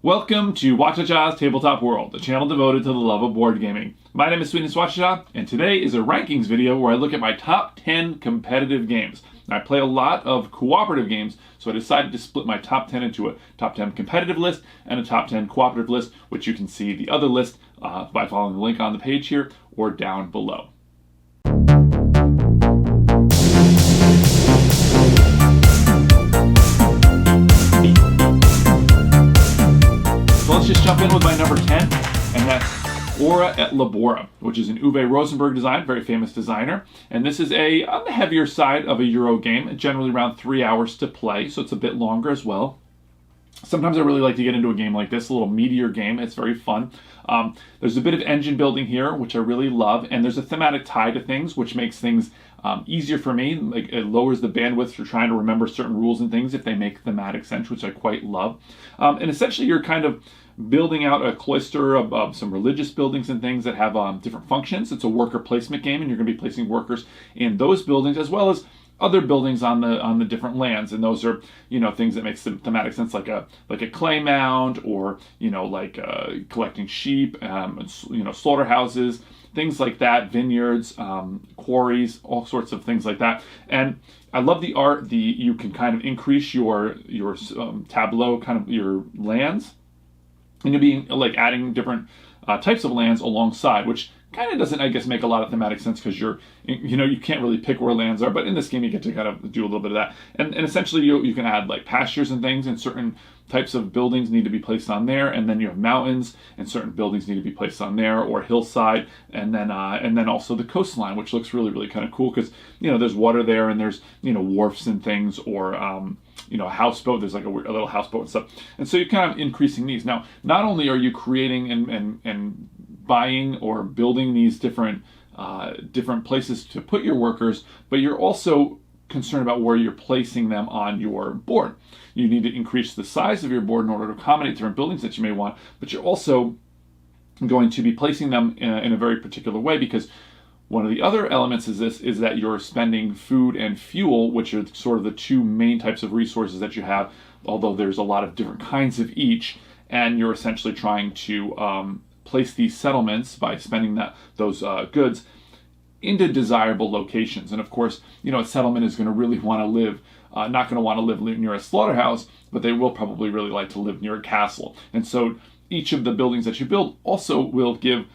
Welcome to Whachacha's Tabletop World, a channel devoted to the love of board gaming. My name is Sweetness Whachacha, and today is a rankings video where I look at my top 10 competitive games. I play a lot of cooperative games, so I decided to split my top 10 into a top 10 competitive list and a top 10 cooperative list, which you can see the other list by following the link on the page here or down below. Let's just jump in with my number 10, and that's Ora et Labora, which is an Uwe Rosenberg design, very famous designer. And this is on the heavier side of a Euro game, generally around 3 hours to play, so it's a bit longer as well. Sometimes I really like to get into a game like this, a little meatier game. It's very fun. There's a bit of engine building here, which I really love, and there's a thematic tie to things, which makes things easier for me. Like, it lowers the bandwidth for trying to remember certain rules and things if they make thematic sense, which I quite love. And essentially, you're kind of building out a cloister of some religious buildings and things that have different functions. It's a worker placement game, and you're going to be placing workers in those buildings as well as other buildings on the different lands, and those are things that make some thematic sense, like a clay mound, or collecting sheep, slaughterhouses, things like that, vineyards, quarries, all sorts of things like that. And I love the art. You can kind of increase your tableau, kind of your lands, and you'll be like adding different types of lands alongside, which kind of doesn't, I guess, make a lot of thematic sense because you can't really pick where lands are, but in this game you get to kind of do a little bit of that. And essentially you can add like pastures and things, and certain types of buildings need to be placed on there, and then you have mountains, and certain buildings need to be placed on there, or hillside, and then also the coastline, which looks really, really kind of cool because there's water there, and there's wharfs and things, or a houseboat. There's like a little houseboat and stuff, and so you're kind of increasing these. Now, not only are you creating and buying or building these different places to put your workers, but you're also concerned about where you're placing them on your board. You need to increase the size of your board in order to accommodate different buildings that you may want, but you're also going to be placing them in a very particular way, because one of the other elements is that you're spending food and fuel, which are sort of the two main types of resources that you have, although there's a lot of different kinds of each, and you're essentially trying to place these settlements by spending those goods into desirable locations. And of course, a settlement is going to really want to live, not going to want to live near a slaughterhouse, but they will probably really like to live near a castle. And so each of the buildings that you build also will give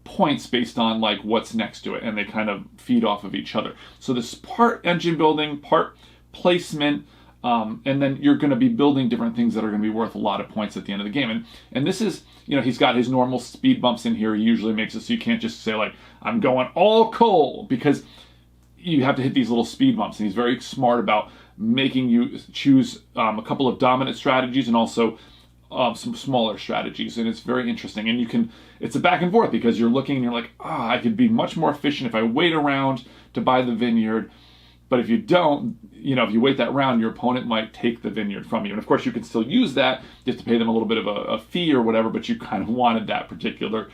points based on like what's next to it, and they kind of feed off of each other. So this part engine building, part placement, and then you're going to be building different things that are going to be worth a lot of points at the end of the game. And this is, he's got his normal speed bumps in here. He usually makes it so you can't just say like, I'm going all coal, because you have to hit these little speed bumps. And he's very smart about making you choose a couple of dominant strategies and also some smaller strategies. And it's very interesting. And it's a back and forth, because you're looking and you're like, I could be much more efficient if I wait around to buy the vineyard. But if you don't, if you wait that round, your opponent might take the vineyard from you. And of course, you can still use that. You have to pay them a little bit of a fee or whatever, but you kind of wanted that particular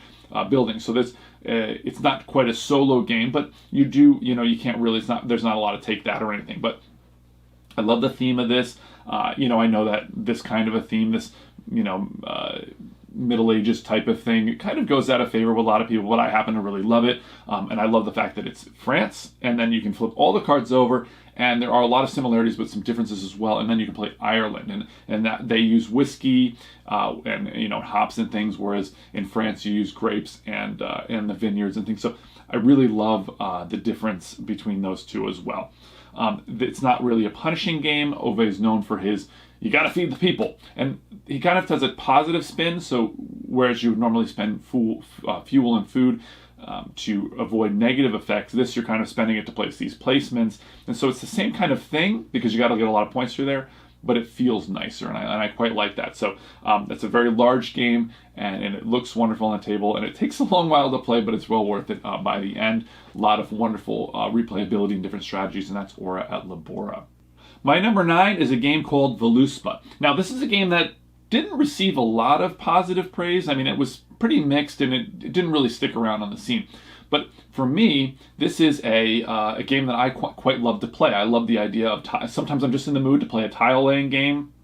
building. So it's not quite a solo game, but you do, you can't really, there's not a lot of take that or anything. But I love the theme of this. I know that this kind of a theme, this, Middle Ages type of thing, it kind of goes out of favor with a lot of people, but I happen to really love it. And I love the fact that it's France, and then you can flip all the cards over, and there are a lot of similarities but some differences as well. And then you can play Ireland, and that they use whiskey and hops and things, whereas in France you use grapes and the vineyards and things. So I really love the difference between those two as well. It's not really a punishing game. Ove is known for you got to feed the people, and he kind of does a positive spin. So whereas you would normally spend fuel and food to avoid negative effects, this you're kind of spending it to place these placements, and so it's the same kind of thing, because you got to get a lot of points through there, but it feels nicer, and I quite like that. So it's a very large game, and it looks wonderful on the table, and it takes a long while to play, but it's well worth it by the end. A lot of wonderful replayability and different strategies, and that's Ora et Labora. My number 9 is a game called Voluspa. Now, this is a game that didn't receive a lot of positive praise. I mean, it was pretty mixed, and it didn't really stick around on the scene. But for me, this is a game that I quite love to play. I love the idea of sometimes I'm just in the mood to play a tile laying game,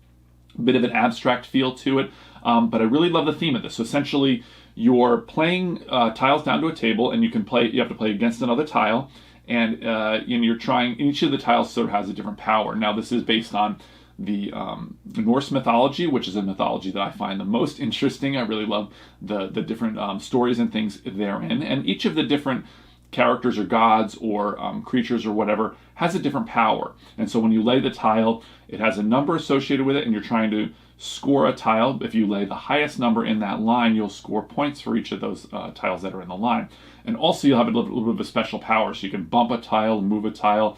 a bit of an abstract feel to it, but I really love the theme of this. So essentially, you're playing tiles down to a table, and you have to play against another tile, and you're trying. Each of the tiles sort of has a different power. Now, this is based on the Norse mythology, which is a mythology that I find the most interesting. I really love the different stories and things therein, and each of the different characters or gods or creatures or whatever has a different power. And so when you lay the tile, it has a number associated with it, and you're trying to score a tile. If you lay the highest number in that line, you'll score points for each of those tiles that are in the line. And also you'll have a little bit of a special power, so you can bump a tile, move a tile,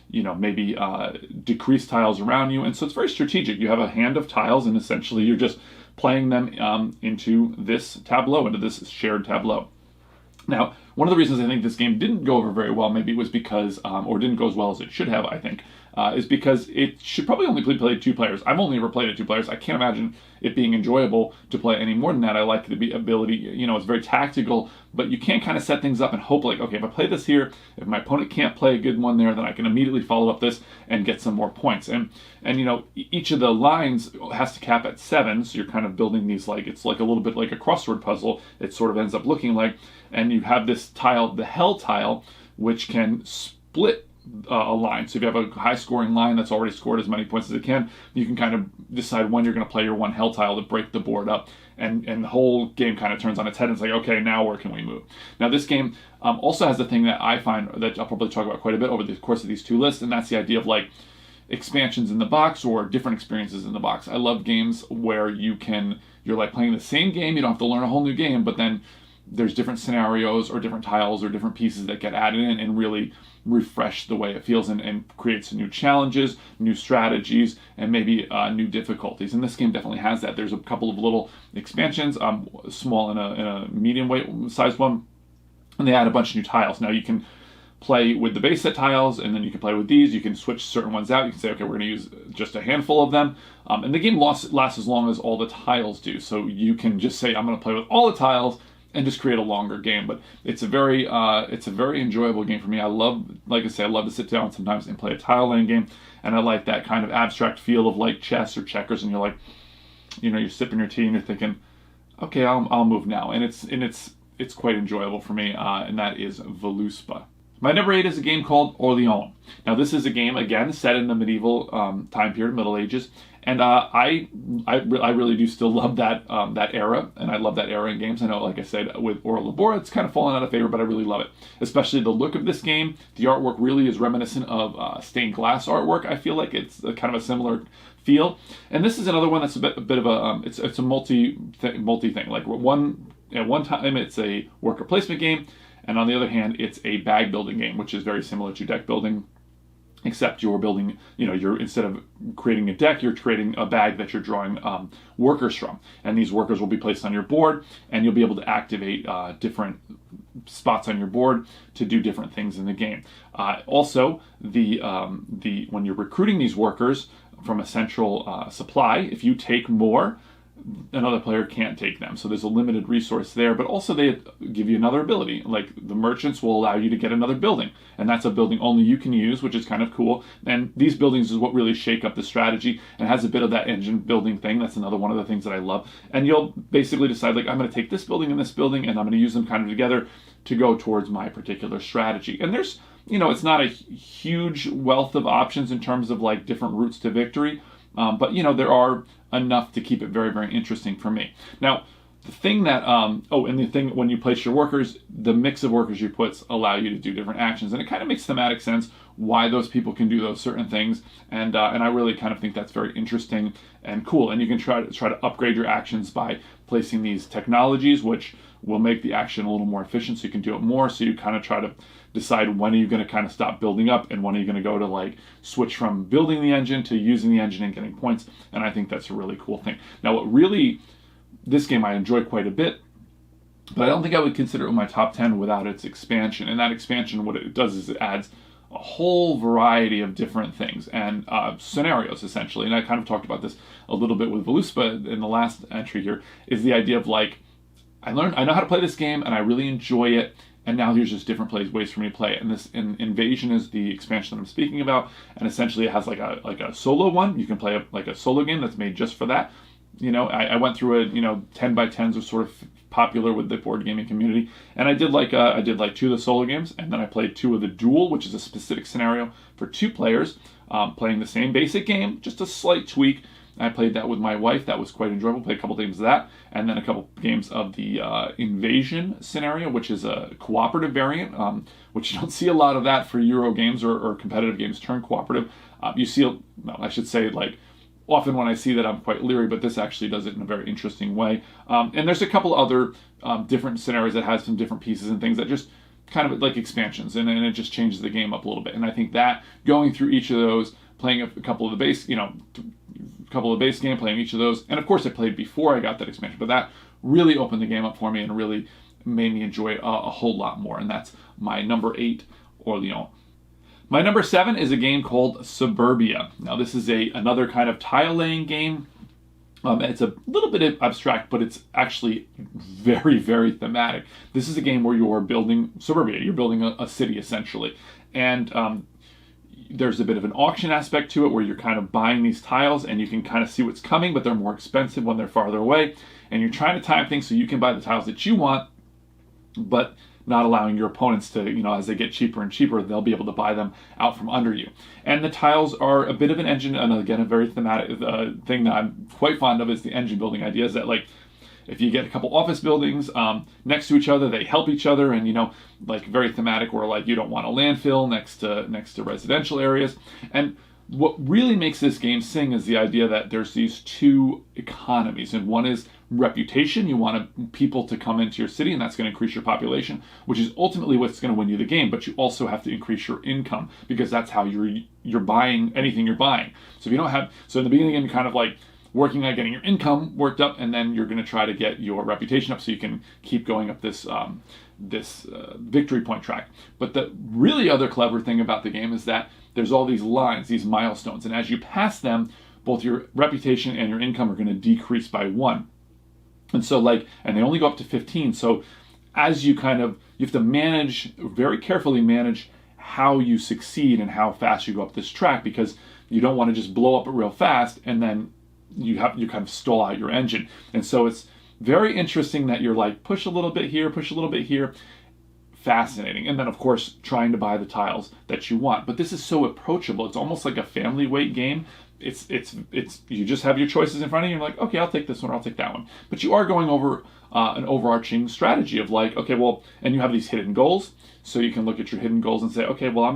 maybe decrease tiles around you. And so it's very strategic. You have a hand of tiles, and essentially you're just playing them into this tableau, into this shared tableau. Now, one of the reasons I think this game didn't go over very well, maybe, was because, or didn't go as well as it should have, I think, is because it should probably only be played 2 players. I've only ever played it 2 players. I can't imagine it being enjoyable to play any more than that. I like the ability, it's very tactical, but you can kind of set things up and hope, like, okay, if I play this here, if my opponent can't play a good one there, then I can immediately follow up this and get some more points. And each of the lines has to cap at 7, so you're kind of building these, like, it's like a little bit like a crossword puzzle, it sort of ends up looking like. And you have this tile, the hell tile, which can split a line. So if you have a high scoring line that's already scored as many points as it can, you can kind of decide when you're going to play your one hell tile to break the board up. And the whole game kind of turns on its head and it's like, okay, now where can we move? Now this game also has the thing that I find that I'll probably talk about quite a bit over the course of these 2 lists, and that's the idea of like expansions in the box or different experiences in the box. I love games where you're like playing the same game, you don't have to learn a whole new game, but then there's different scenarios or different tiles or different pieces that get added in and really refresh the way it feels and creates new challenges, new strategies, and maybe new difficulties. And this game definitely has that. There's a couple of little expansions, small and a medium weight sized one, and they add a bunch of new tiles. Now you can play with the base set tiles, and then you can play with these. You can switch certain ones out. You can say, okay, we're going to use just a handful of them. And the game lasts as long as all the tiles do. So you can just say, I'm going to play with all the tiles and just create a longer game. But it's a very enjoyable game for me. I love to sit down sometimes and play a tile laying game, and I like that kind of abstract feel of like chess or checkers, and you're like, you're sipping your tea and you're thinking, okay, I'll move now, and it's quite enjoyable for me, and that is Voluspa. My number 8 is a game called Orléans. Now this is a game, again, set in the medieval time period, Middle Ages, and I really do still love that era, and I love that era in games. I know, like I said, with Ora Labora, it's kind of fallen out of favor, but I really love it. Especially the look of this game. The artwork really is reminiscent of stained glass artwork. I feel like it's kind of a similar feel. And this is another one that's a bit of a it's a multi thing. Like at one time it's a worker placement game, and on the other hand it's a bag building game, which is very similar to deck building. Except you're building, you're, instead of creating a deck, you're creating a bag that you're drawing workers from. And these workers will be placed on your board, and you'll be able to activate different spots on your board to do different things in the game. Also, when you're recruiting these workers from a central supply, if you take more, another player can't take them. So there's a limited resource there, but also they give you another ability. Like the merchants will allow you to get another building, and that's a building only you can use, which is kind of cool. And these buildings is what really shake up the strategy and has a bit of that engine building thing. That's another one of the things that I love. And you'll basically decide, like, I'm going to take this building and this building, and I'm going to use them kind of together to go towards my particular strategy. And there's, it's not a huge wealth of options in terms of like different routes to victory, but there are enough to keep it very, very interesting for me. Now, the thing that, when you place your workers, the mix of workers you put allow you to do different actions, and it kind of makes thematic sense why those people can do those certain things, and I really kind of think that's very interesting and cool. And you can try to upgrade your actions by placing these technologies, which will make the action a little more efficient, so you can do it more. So you kind of try to decide when are you going to kind of stop building up and when are you going to go to like switch from building the engine to using the engine and getting points. And I think that's a really cool thing. Now, this game I enjoy quite a bit, but I don't think I would consider it my top 10 without its expansion. And that expansion, what it does is it adds a whole variety of different things and scenarios, essentially. And I kind of talked about this a little bit with Voluspa in the last entry here, is the idea of like, I know how to play this game and I really enjoy it, and now here's just different ways for me to play it. And this Invasion is the expansion that I'm speaking about, and essentially it has like a solo one. You can play like a solo game that's made just for that. I went through it. 10 by 10s are sort of popular with the board gaming community, and I did like 2 of the solo games, and then I played 2 of the duel, which is a specific scenario for 2 players playing the same basic game, just a slight tweak. I played that with my wife. That was quite enjoyable. Played a couple games of that, and then a couple games of the Invasion scenario, which is a cooperative variant, which you don't see a lot of that for Euro games or competitive games turn cooperative. You see, I should say, like, often when I see that I'm quite leery, but this actually does it in a very interesting way. And there's a couple other different scenarios that has some different pieces and things that just kind of like expansions, and it just changes the game up a little bit. And I think that going through each of those, playing a couple of the base, couple of base game, playing each of those, and of course I played before I got that expansion, but that really opened the game up for me and really made me enjoy it a whole lot more. And that's my number 8, Orléans. My number 7 is a game called Suburbia. Now this is another kind of tile laying game. It's a little bit abstract, but it's actually very, very thematic. This is a game where you're building suburbia. You're building a city, essentially. And there's a bit of an auction aspect to it where you're kind of buying these tiles and you can kind of see what's coming, but they're more expensive when they're farther away. And you're trying to time things so you can buy the tiles that you want, but not allowing your opponents to, as they get cheaper and cheaper, they'll be able to buy them out from under you. And the tiles are a bit of an engine, and again, a very thematic thing that I'm quite fond of is the engine building idea, is that, like, if you get a couple office buildings next to each other, they help each other, and like very thematic, where like you don't want a landfill next to residential areas. And what really makes this game sing is the idea that there's these 2 economies, and one is reputation. You want people to come into your city, and that's going to increase your population, which is ultimately what's going to win you the game. But you also have to increase your income, because that's how you're buying anything you're buying. So if you don't have, so in the beginning, you're kind of like working on getting your income worked up, and then you're going to try to get your reputation up so you can keep going up this victory point track. But the really other clever thing about the game is that there's all these lines, these milestones, and as you pass them, both your reputation and your income are going to decrease by 1. And so and they only go up to 15. So as you have to very carefully manage how you succeed and how fast you go up this track, because you don't want to just blow up it real fast and then you kind of stall out your engine. And so it's very interesting that you're like, push a little bit here, push a little bit here. Fascinating. And then of course trying to buy the tiles that you want. But this is so approachable. It's almost like a family weight game. It's you just have your choices in front of you. You're like, okay, I'll take this one, or I'll take that one. But you are going over an overarching strategy of like, okay, well, and you have these hidden goals. So you can look at your hidden goals and say, okay, well,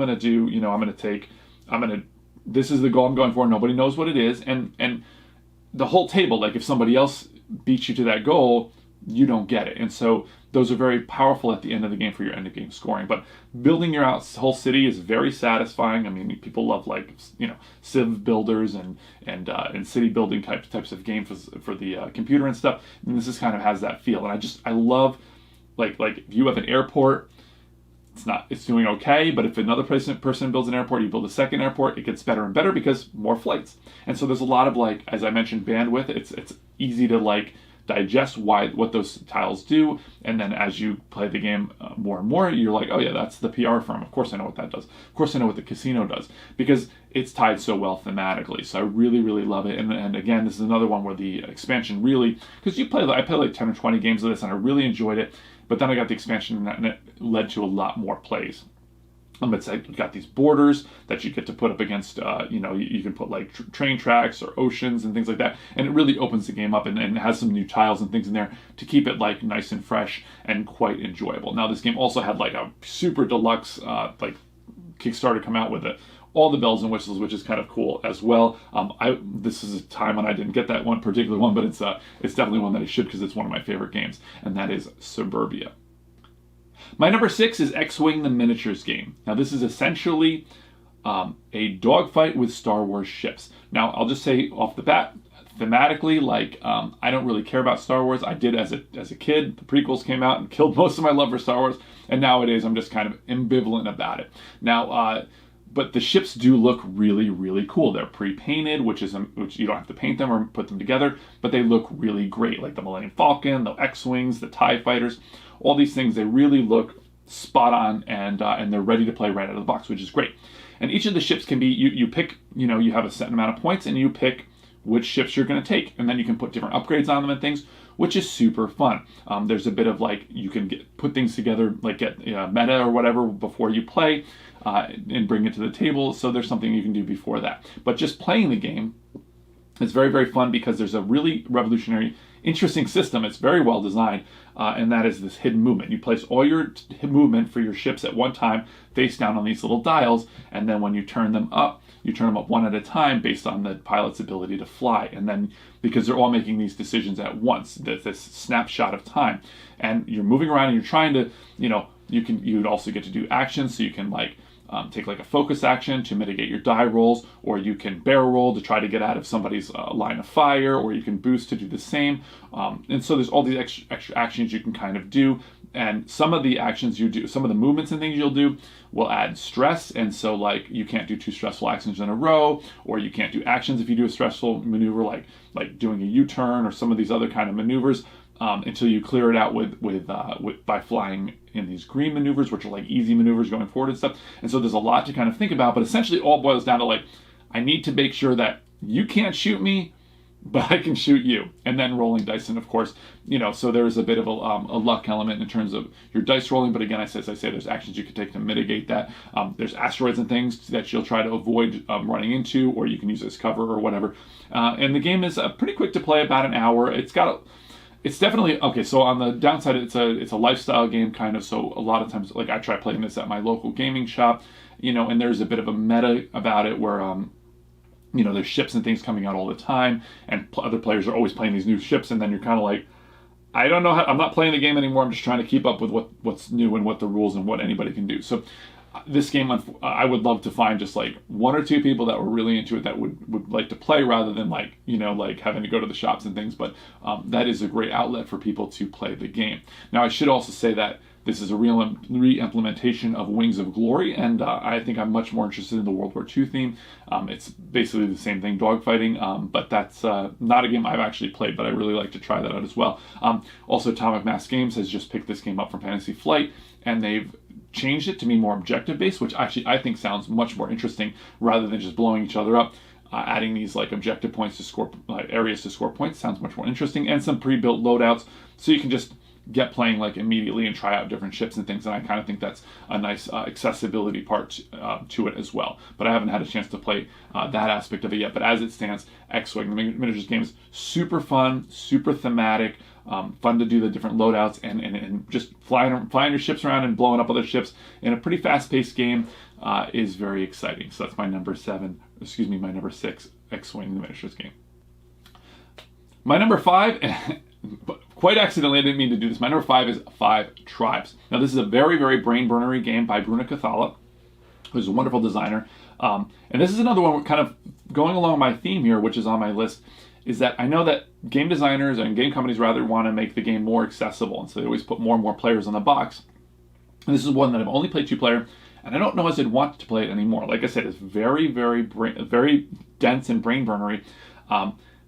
this is the goal I'm going for. Nobody knows what it is. And the whole table, like if somebody else beats you to that goal, you don't get it. And so those are very powerful at the end of the game for your end of game scoring. But building your whole city is very satisfying. I mean, people love civ builders and city building types of games for the computer and stuff. And this kind of has that feel. And I love like if you have an airport, it's doing okay, but if another person builds an airport, you build a second airport, it gets better and better because more flights. And so there's a lot of as I mentioned, bandwidth. It's easy to digest what those tiles do, and then as you play the game more and more, you're like, oh yeah, that's the PR firm. Of course I know what that does. Of course I know what the casino does, because it's tied so well thematically. So I really, really love it. And again, this is another one where the expansion really, because I played like 10 or 20 games of this, and I really enjoyed it. But then I got the expansion, and it led to a lot more plays. It's got these borders that you get to put up against, you can put like train tracks or oceans and things like that. And it really opens the game up and has some new tiles and things in there to keep it like nice and fresh and quite enjoyable. Now this game also had like a super deluxe Kickstarter come out with it. All the bells and whistles, which is kind of cool as well. This is a time when I didn't get that one particular one, but it's definitely one that I should, because it's one of my favorite games, and that is Suburbia. My number 6 is X-Wing the Miniatures game. Now this is essentially a dogfight with Star Wars ships. Now I'll just say off the bat, thematically, I don't really care about Star Wars. I did as a kid. The prequels came out and killed most of my love for Star Wars, and nowadays I'm just kind of ambivalent about it. Now, but the ships do look really, really cool. They're pre-painted, which you don't have to paint them or put them together, but they look really great. Like the Millennium Falcon, the X-Wings, the TIE Fighters, all these things, they really look spot on, and they're ready to play right out of the box, which is great. And each of the ships can be, you pick, you have a set amount of points, and you pick which ships you're going to take, and then you can put different upgrades on them and things, which is super fun. There's a bit of like, you can put things together, like get meta or whatever before you play, and bring it to the table. So there's something you can do before that. But just playing the game is very, very fun because there's a really revolutionary, interesting system. It's very well designed, and that is this hidden movement. You place all your movement for your ships at one time face down on these little dials, and then when you turn them up one at a time based on the pilot's ability to fly. And then, because they're all making these decisions at once, this snapshot of time, and you're moving around and you're trying to, you'd also get to do actions, so you can take like a focus action to mitigate your die rolls, or you can barrel roll to try to get out of somebody's line of fire, or you can boost to do the same. And so there's all these extra actions you can kind of do. And some of the actions you do, some of the movements and things you'll do will add stress. And so like you can't do 2 stressful actions in a row, or you can't do actions if you do a stressful maneuver like doing a U-turn or some of these other kind of maneuvers. Until you clear it out by flying in these green maneuvers, which are like easy maneuvers going forward and stuff. And so there's a lot to kind of think about, but essentially it all boils down to like, I need to make sure that you can't shoot me, but I can shoot you. And then rolling dice, and of course, so there's a bit of a luck element in terms of your dice rolling. But again, as I say, there's actions you can take to mitigate that. There's asteroids and things that you'll try to avoid running into, or you can use as cover or whatever. And the game is pretty quick to play, about an hour. It's definitely okay. So on the downside, it's a lifestyle game kind of. So a lot of times, like I try playing this at my local gaming shop, and there's a bit of a meta about it where there's ships and things coming out all the time, and other players are always playing these new ships, and then you're kind of like, I don't know I'm not playing the game anymore. I'm just trying to keep up with what's new and what the rules and what anybody can do. So this game, I would love to find just like 1 or 2 people that were really into it that would like to play, rather than like having to go to the shops and things. But that is a great outlet for people to play the game. Now, I should also say that this is a re-implementation of Wings of Glory, and I think I'm much more interested in the World War II theme. It's basically the same thing, dogfighting, but that's not a game I've actually played, but I really like to try that out as well. Also, Atomic Mass Games has just picked this game up from Fantasy Flight, and they've changed it to be more objective-based, which actually I think sounds much more interesting, rather than just blowing each other up. Adding these like objective points to score, areas to score points sounds much more interesting, and some pre-built loadouts, so you can just get playing like immediately and try out different ships and things. And I kind of think that's a nice accessibility part to it as well. But I haven't had a chance to play that aspect of it yet. But as it stands, X-Wing, the miniatures game, is super fun, super thematic, fun to do the different loadouts and just flying your ships around and blowing up other ships in a pretty fast-paced game is very exciting. So that's my number 6 X-Wing, the miniatures game. My number 5, quite accidentally, I didn't mean to do this. My number 5 is 5 Tribes. Now, this is a very, very brain-burnery game by Bruna Cathala, who's a wonderful designer. And this is another one kind of going along my theme here, which is on my list, is that I know that game designers and game companies rather want to make the game more accessible, and so they always put more and more players on the box. And this is one that I've only played 2-player, and I don't know as I'd want to play it anymore. Like I said, it's very, very, very dense and brain-burnery.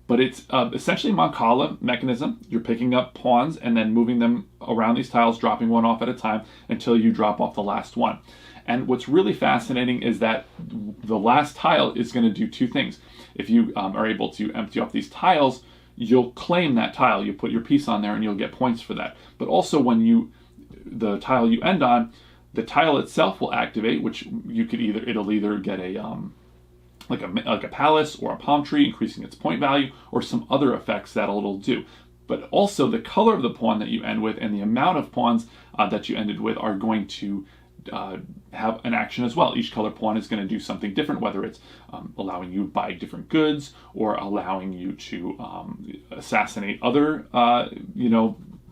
But it's essentially Mancala mechanism. You're picking up pawns and then moving them around these tiles, dropping one off at a time until you drop off the last one. And what's really fascinating is that the last tile is going to do 2 things. If you are able to empty off these tiles, you'll claim that tile. You put your piece on there and you'll get points for that. But also when the tile you end on, the tile itself will activate, which it'll either get like a palace or a palm tree, increasing its point value, or some other effects that it'll do. But also the color of the pawn that you end with and the amount of pawns that you ended with are going to have an action as well. Each color pawn is going to do something different, whether it's allowing you to buy different goods or allowing you to assassinate other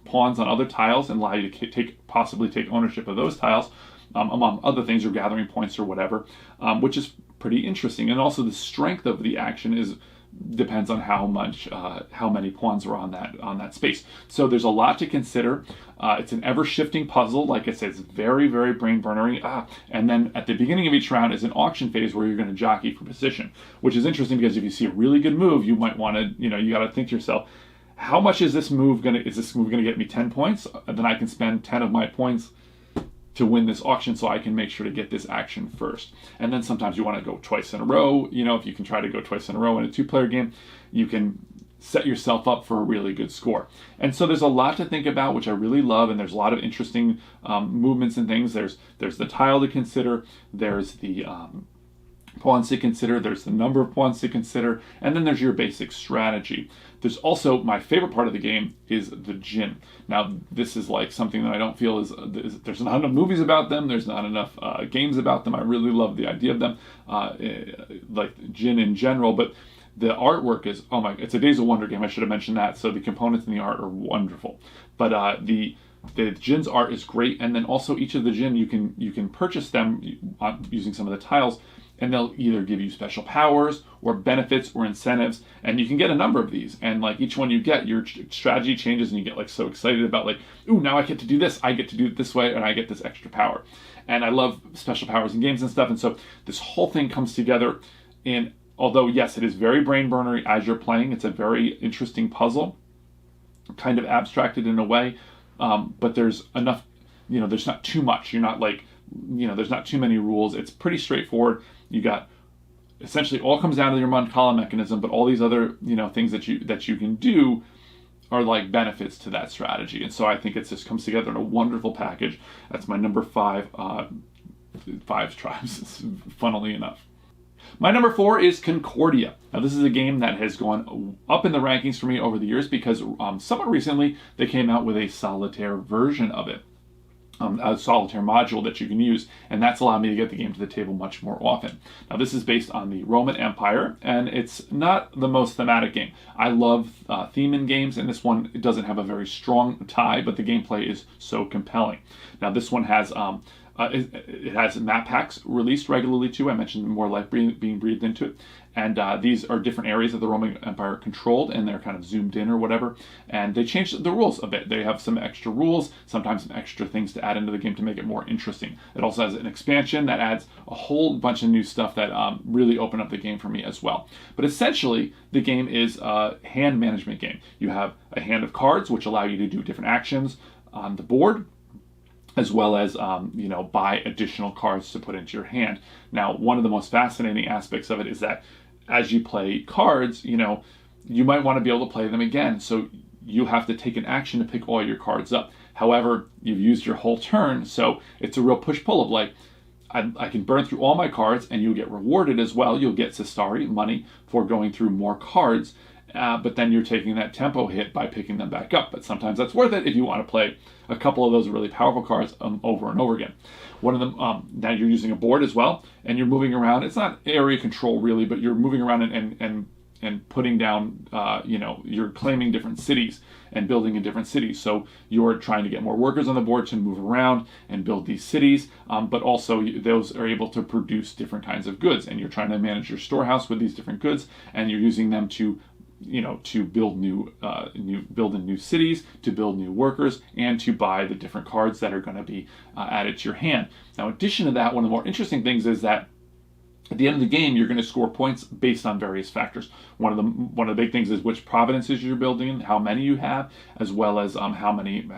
pawns on other tiles and allow you to possibly take ownership of those tiles, among other things, or gathering points or whatever, which is pretty interesting. And also the strength of the action depends on how many pawns are on that space. So there's a lot to consider. It's an ever-shifting puzzle. Like I said, it's very, very brain-burning. And then at the beginning of each round is an auction phase where you're going to jockey for position, which is interesting because if you see a really good move, you might want to, you got to think to yourself, how much is this move going to get me 10 points? And then I can spend 10 of my points to win this auction, so I can make sure to get this action first. And then sometimes you want to go twice in a row. You know, if you can try to go twice in a row in a 2-player game, you can set yourself up for a really good score. And so there's a lot to think about, which I really love, and there's a lot of interesting movements and things. There's the tile to consider, there's the pawns to consider, there's the number of pawns to consider, and then there's your basic strategy. There's also, my favorite part of the game is the djinn. Now, this is like something that I don't feel is there's not enough movies about them, there's not enough games about them. I really love the idea of them, like djinn in general, but the artwork is, oh my, it's a Days of Wonder game, I should have mentioned that, so the components in the art are wonderful. But the djinn's art is great, and then also each of the djinn, you can purchase them using some of the tiles, and they'll either give you special powers or benefits or incentives, and you can get a number of these, and like each one you get, your strategy changes, and you get like so excited about like, ooh, now I get to do this, I get to do it this way, and I get this extra power. And I love special powers in games and stuff, and so this whole thing comes together. And although yes, it is very brain burnery as you're playing, it's a very interesting puzzle, kind of abstracted in a way, but there's enough, you know, there's not too much, you're not like, you know, there's not too many rules. It's pretty straightforward. You got, essentially all comes down to your Mancala mechanism, but all these other, you know, things that you can do are like benefits to that strategy. And so I think it just comes together in a wonderful package. That's my number 5, Five Tribes, funnily enough. My number 4 is Concordia. Now this is a game that has gone up in the rankings for me over the years because somewhat recently they came out with a solitaire version of it. A solitaire module that you can use, and that's allowed me to get the game to the table much more often. Now this is based on the Roman Empire, and it's not the most thematic game. I love theme in games, and this one, it doesn't have a very strong tie, but the gameplay is so compelling. Now this one has it has map packs released regularly too. I mentioned more life being breathed into it. And these are different areas that the Roman Empire controlled, and they're kind of zoomed in or whatever. And they changed the rules a bit. They have some extra rules, sometimes some extra things to add into the game to make it more interesting. It also has an expansion that adds a whole bunch of new stuff that really open up the game for me as well. But essentially, the game is a hand management game. You have a hand of cards, which allow you to do different actions on the board, as well as, you know, buy additional cards to put into your hand. Now, one of the most fascinating aspects of it is that as you play cards, you know, you might want to be able to play them again. So you have to take an action to pick all your cards up. However, you've used your whole turn, so it's a real push-pull of like, I can burn through all my cards, and you'll get rewarded as well. You'll get Sestari, money, for going through more cards, but then you're taking that tempo hit by picking them back up. But sometimes that's worth it if you want to play a couple of those really powerful cards over and over again. One of them, now you're using a board as well, and you're moving around. It's not area control really, but you're moving around and putting down, you know, you're claiming different cities and building in different cities. So you're trying to get more workers on the board to move around and build these cities, but also those are able to produce different kinds of goods, and you're trying to manage your storehouse with these different goods, and you're using them to, you know, to build build in new cities, to build new workers, and to buy the different cards that are going to be added to your hand. Now, in addition to that, one of the more interesting things is that at the end of the game, you're going to score points based on various factors. One of the big things is which provinces you're building in, how many you have, as well as how many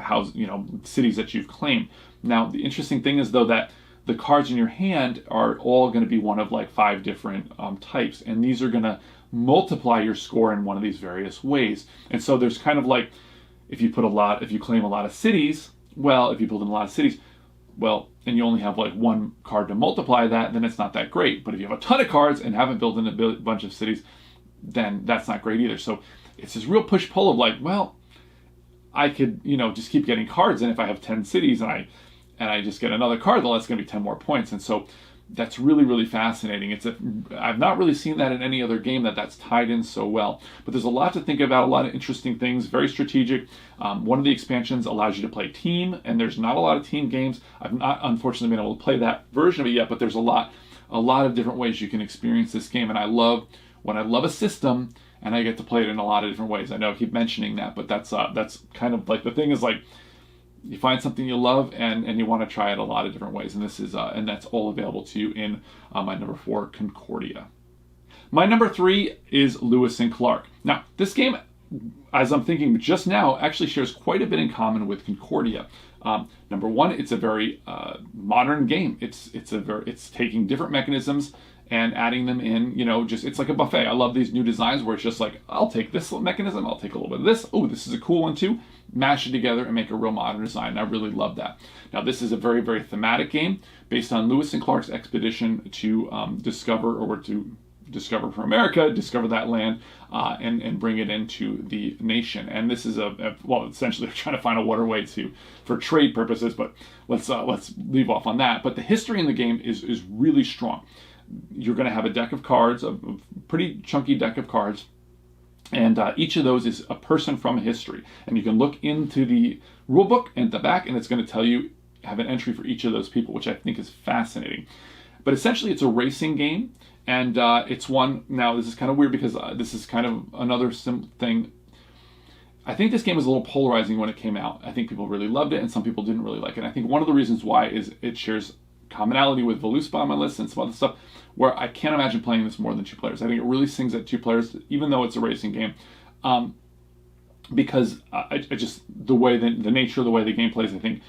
cities that you've claimed. Now, the interesting thing is though that the cards in your hand are all going to be one of like 5 different types, and these are going to multiply your score in one of these various ways. And so there's kind of like, if you claim a lot of cities, well, if you build in a lot of cities, well, and you only have like one card to multiply that, then it's not that great. But if you have a ton of cards and haven't built in a bunch of cities, then that's not great either. So it's this real push-pull of like, well, I could, you know, just keep getting cards, and if I have 10 cities and I just get another card, well, that's going to be 10 more points. And so that's really, really fascinating. I've not really seen that in any other game that's tied in so well. But there's a lot to think about, a lot of interesting things, very strategic. One of the expansions allows you to play team, and there's not a lot of team games. I've not, unfortunately, been able to play that version of it yet, but there's a lot of different ways you can experience this game. And I love a system, and I get to play it in a lot of different ways. I know I keep mentioning that, but that's kind of like the thing is like, you find something you love and you want to try it a lot of different ways, and this is and that's all available to you in my number 4, Concordia. My number 3 is Lewis and Clark. Now, this game as I'm thinking just now, actually shares quite a bit in common with Concordia. Number one, it's a very modern game. It's taking different mechanisms and adding them in, it's like a buffet. I love these new designs where it's just like, I'll take this mechanism, I'll take a little bit of this. Oh, this is a cool one too. Mash it together and make a real modern design. And I really love that. Now, this is a very, very thematic game based on Lewis and Clark's expedition to discover for America, discover that land, and bring it into the nation. And this is essentially they're trying to find a waterway for trade purposes, but let's leave off on that. But the history in the game is really strong. You're going to have a deck of cards, a pretty chunky deck of cards, and each of those is a person from history. And you can look into the rule book and at the back, and it's going to tell you, have an entry for each of those people, which I think is fascinating. But essentially, it's a racing game, and it's one. Now, this is kind of weird because this is kind of another thing. I think this game was a little polarizing when it came out. I think people really loved it, and some people didn't really like it. And I think one of the reasons why is it shares commonality with Voluspa on my list and some other stuff, where I can't imagine playing this more than 2 players. I think it really sings at 2 players, even though it's a racing game, because I just the nature of the way the game plays, I think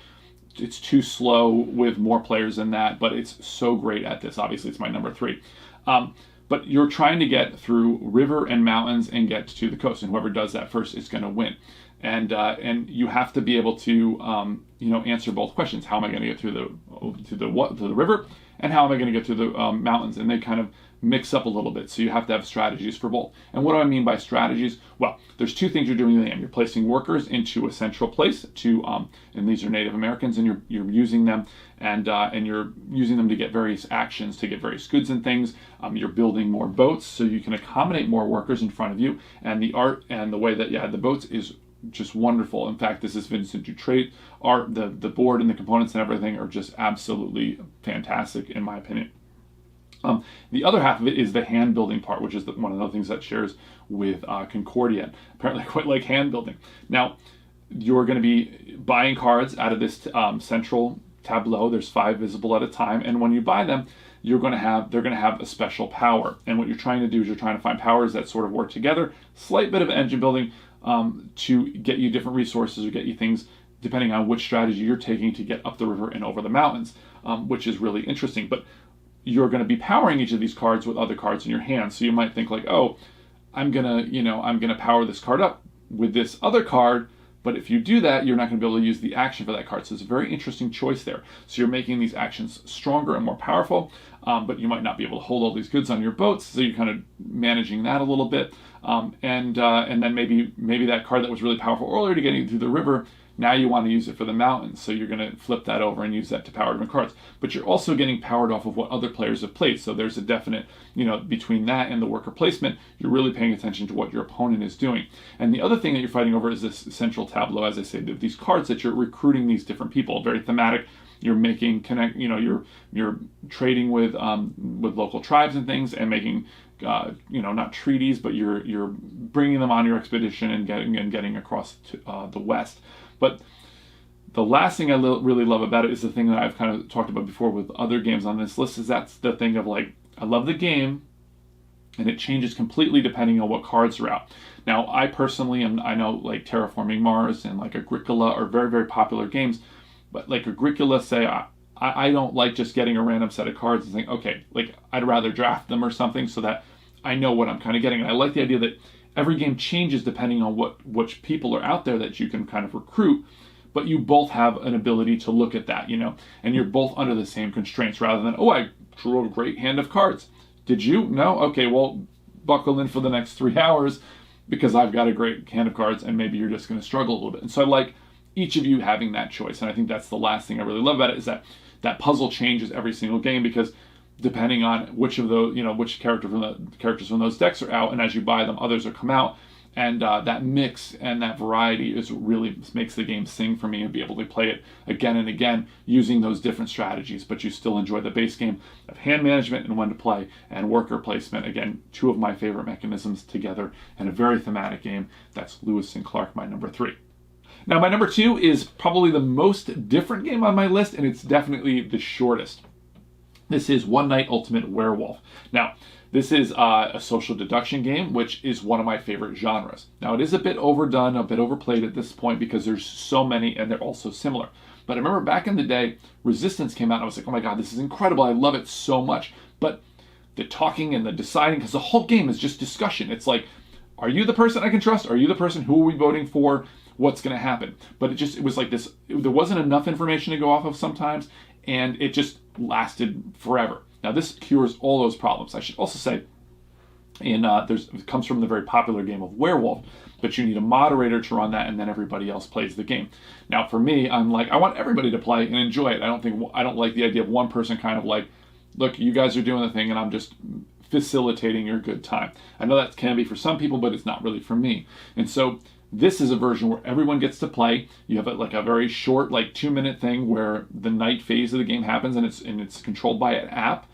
it's too slow with more players than that. But it's so great at this. Obviously, it's my number 3. But you're trying to get through river and mountains and get to the coast, and whoever does that first is going to win. And you have to be able to answer both questions. How am I going to get through to the river, and how am I going to get through the mountains? And they kind of mix up a little bit. So you have to have strategies for both. And what do I mean by strategies? Well, there's 2 things you're doing in the game. You're placing workers into a central place and these are Native Americans, and you're using them and you're using them to get various actions, to get various goods and things. You're building more boats so you can accommodate more workers in front of you. And the art and the way that you had the boats is just wonderful. In fact, this is Vincent Dutrait art. The board and the components and everything are just absolutely fantastic, in my opinion. The other half of it is the hand building part, which is one of the things that shares with Concordia. Apparently, I quite like hand building. Now, you're going to be buying cards out of this central tableau. There's 5 visible at a time, and when you buy them, they're going to have a special power. And what you're trying to do is you're trying to find powers that sort of work together. Slight bit of engine building to get you different resources or get you things depending on which strategy you're taking to get up the river and over the mountains, which is really interesting. But you're going to be powering each of these cards with other cards in your hand. So you might think like, oh, I'm gonna power this card up with this other card. But if you do that, you're not going to be able to use the action for that card. So it's a very interesting choice there. So you're making these actions stronger and more powerful, but you might not be able to hold all these goods on your boats. So you're kind of managing that a little bit. And then maybe that card that was really powerful earlier to get you through the river, now you want to use it for the mountains. So you're going to flip that over and use that to power different cards. But you're also getting powered off of what other players have played. So there's a definite, between that and the worker placement, you're really paying attention to what your opponent is doing. And the other thing that you're fighting over is this central tableau, as I say, these cards that you're recruiting these different people, very thematic. You're making you're trading with local tribes and things, and making not treaties, but you're bringing them on your expedition and getting across to the west. But the last thing I really love about it is the thing that I've kind of talked about before with other games on this list, is that's the thing of like, I love the game, and it changes completely depending on what cards are out. Now, I personally I know like Terraforming Mars and like Agricola are very, very popular games, but like Agricola, say, I don't like just getting a random set of cards and saying, okay, like I'd rather draft them or something so that I know what I'm kind of getting. And I like the idea that every game changes depending on which people are out there that you can kind of recruit, but you both have an ability to look at that, and you're both under the same constraints rather than, oh, I drew a great hand of cards. Did you? No? Okay, well, buckle in for the next 3 hours because I've got a great hand of cards, and maybe you're just going to struggle a little bit. And so I like each of you having that choice, and I think that's the last thing I really love about it, is that puzzle changes every single game, because depending on which of those, which characters from those decks are out, and as you buy them, others will come out, and that mix and that variety is really makes the game sing for me, and be able to play it again and again using those different strategies, but you still enjoy the base game of hand management and when to play, and worker placement. Again, 2 of my favorite mechanisms together, and a very thematic game. That's Lewis and Clark, my number 3. Now, my number 2 is probably the most different game on my list, and it's definitely the shortest. This is One Night Ultimate Werewolf. Now, This is a social deduction game, which is one of my favorite genres. Now, it is a bit overdone, a bit overplayed at this point because there's so many and they're all so similar. But I remember back in the day, Resistance came out and I was like, oh my God, this is incredible. I love it so much. But the talking and the deciding, because the whole game is just discussion. It's like, are you the person I can trust? Are you the person? Who are we voting for? What's going to happen? But it was like this, there wasn't enough information to go off of sometimes, and it just lasted forever. Now, this cures all those problems. I should also say, it comes from the very popular game of Werewolf, but you need a moderator to run that, and then everybody else plays the game. Now, for me, I'm like, I want everybody to play and enjoy it. I don't like the idea of one person kind of like, look, you guys are doing the thing, and I'm just facilitating your good time. I know that can be for some people, but it's not really for me. And so this is a version where everyone gets to play. You have a very short, 2-minute thing where the night phase of the game happens, and it's controlled by an app.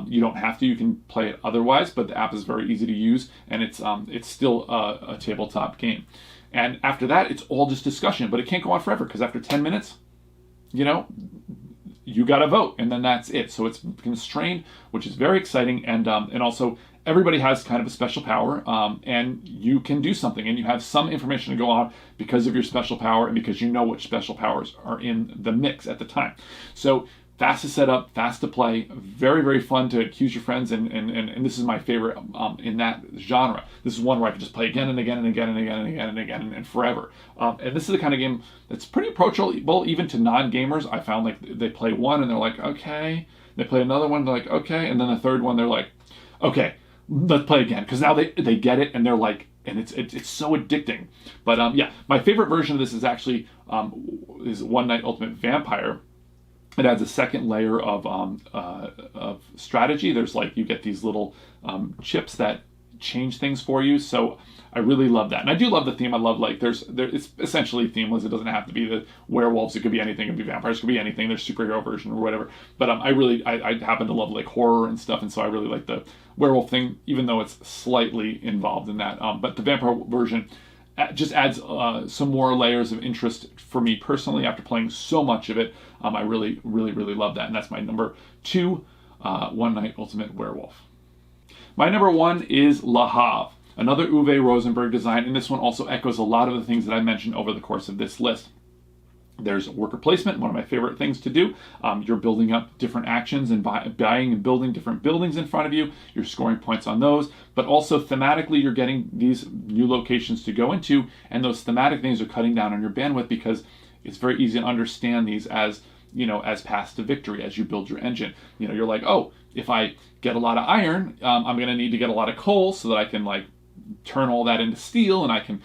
You don't have to; you can play it otherwise. But the app is very easy to use, and it's still a tabletop game. And after that, it's all just discussion. But it can't go on forever because after 10 minutes, you got to vote, and then that's it. So it's constrained, which is very exciting, and also everybody has kind of a special power, and you can do something, and you have some information to go on because of your special power, and because you know which special powers are in the mix at the time. So fast to set up, fast to play, very, very fun to accuse your friends, and this is my favorite in that genre. This is one where I can just play again and again and again and again and again and again and forever. And this is the kind of game that's pretty approachable even to non-gamers. I found like they play one and they're like, okay. They play another one, they're like, okay. And then the third one, they're like, okay, let's play again. Because now they get it, and they're like, and it's so addicting. But yeah, my favorite version of this is actually is One Night Ultimate Vampire. It adds a second layer of strategy. There's you get these little chips that change things for you. So I really love that, and I do love the theme. I love it's essentially themeless. It doesn't have to be the werewolves. It could be anything. It could be vampires. It could be anything. There's superhero version or whatever. But I happen to love horror and stuff, and so I really like the werewolf thing, even though it's slightly involved in that. But the vampire version just adds some more layers of interest for me personally after playing so much of it. I really, really, really love that. And that's my number 2, One Night Ultimate Werewolf. My number 1 is Le Havre, another Uwe Rosenberg design. And this one also echoes a lot of the things that I mentioned over the course of this list. There's worker placement, one of my favorite things to do. You're building up different actions and buying and building different buildings in front of you. You're scoring points on those, but also thematically, you're getting these new locations to go into, and those thematic things are cutting down on your bandwidth because it's very easy to understand these as paths to victory as you build your engine. You're like, oh, if I get a lot of iron, I'm going to need to get a lot of coal so that I can turn all that into steel, and I can,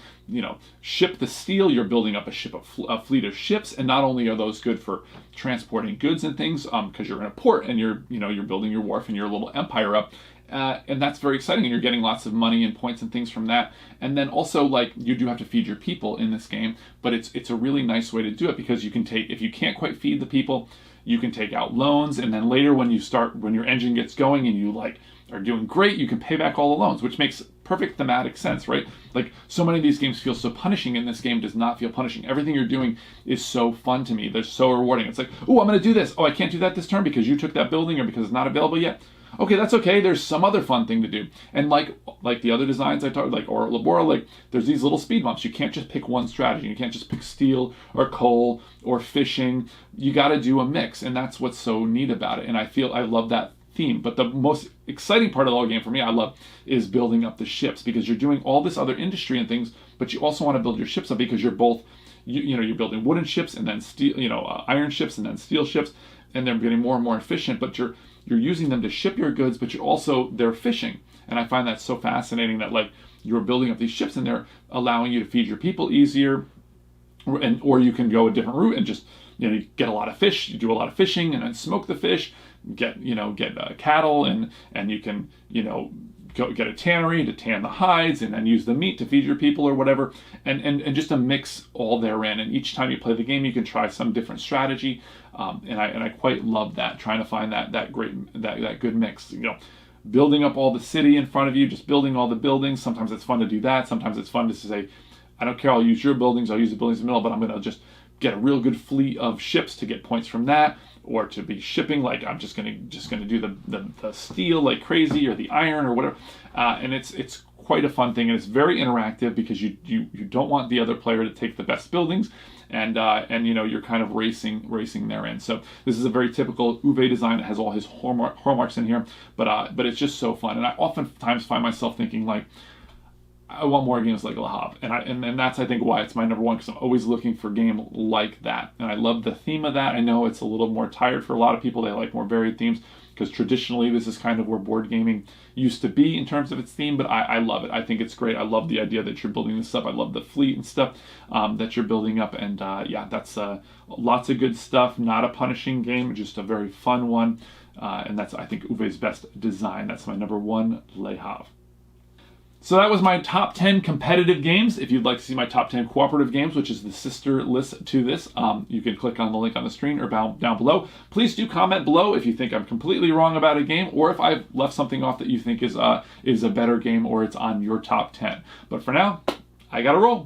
ship the steel. You're building up a fleet of ships, and not only are those good for transporting goods and things, because you're in a port and you're building your wharf and your little empire up, and that's very exciting. And you're getting lots of money and points and things from that. And then also, you do have to feed your people in this game, but it's a really nice way to do it because you can if you can't quite feed the people, you can take out loans, and then later when your engine gets going and you are doing great, you can pay back all the loans, which makes perfect thematic sense, right? So many of these games feel so punishing, and this game does not feel punishing. Everything you're doing is so fun to me. They're so rewarding. It's oh, I'm going to do this. Oh, I can't do that this turn because you took that building or because it's not available yet. Okay, that's okay. There's some other fun thing to do. And like the other designs I talked, or Labora, there's these little speed bumps. You can't just pick one strategy. You can't just pick steel or coal or fishing. You got to do a mix, and that's what's so neat about it. And I love that theme. But the most exciting part of the whole game for me, I love, is building up the ships, because you're doing all this other industry and things, but you also want to build your ships up because you're both, you're building wooden ships and then steel, iron ships and then steel ships, and they're getting more and more efficient. But you're using them to ship your goods, but they're fishing, and I find that so fascinating that you're building up these ships and they're allowing you to feed your people easier, or you can go a different route and just you get a lot of fish, you do a lot of fishing and then smoke the fish, get cattle, and you can go get a tannery to tan the hides and then use the meat to feed your people or whatever, and just a mix all therein. And each time you play the game, you can try some different strategy, and I quite love that, trying to find that good mix. Building up all the city in front of you, just building all the buildings. Sometimes it's fun to do that. Sometimes it's fun to say, I don't care, I'll use your buildings, I'll use the buildings in the middle, but I'm going to just get a real good fleet of ships to get points from that. or to be shipping, like I'm just gonna do the steel like crazy, or the iron or whatever. And it's quite a fun thing, and it's very interactive because you don't want the other player to take the best buildings, and you know, you're kind of racing therein. So this is a very typical Uwe design. It has all his hallmarks in here, but it's just so fun. And I oftentimes find myself thinking, like, I want more games like Le Havre, and that's, I think, why it's my number one, because I'm always looking for a game like that, and I love the theme of that. I know it's a little more tired for a lot of people. They like more varied themes, because traditionally this is kind of where board gaming used to be in terms of its theme, but I love it. I think it's great. I love the idea that you're building this up. I love the fleet and stuff that you're building up, and yeah, that's lots of good stuff. Not a punishing game, just a very fun one, and that's, I think, Uwe's best design. That's my number one, Le Havre. So that was my top 10 competitive games. If you'd like to see my top 10 cooperative games, which is the sister list to this, you can click on the link on the screen or down below. Please do comment below if you think I'm completely wrong about a game, or if I've left something off that you think is a better game, or it's on your top 10. But for now, I gotta roll.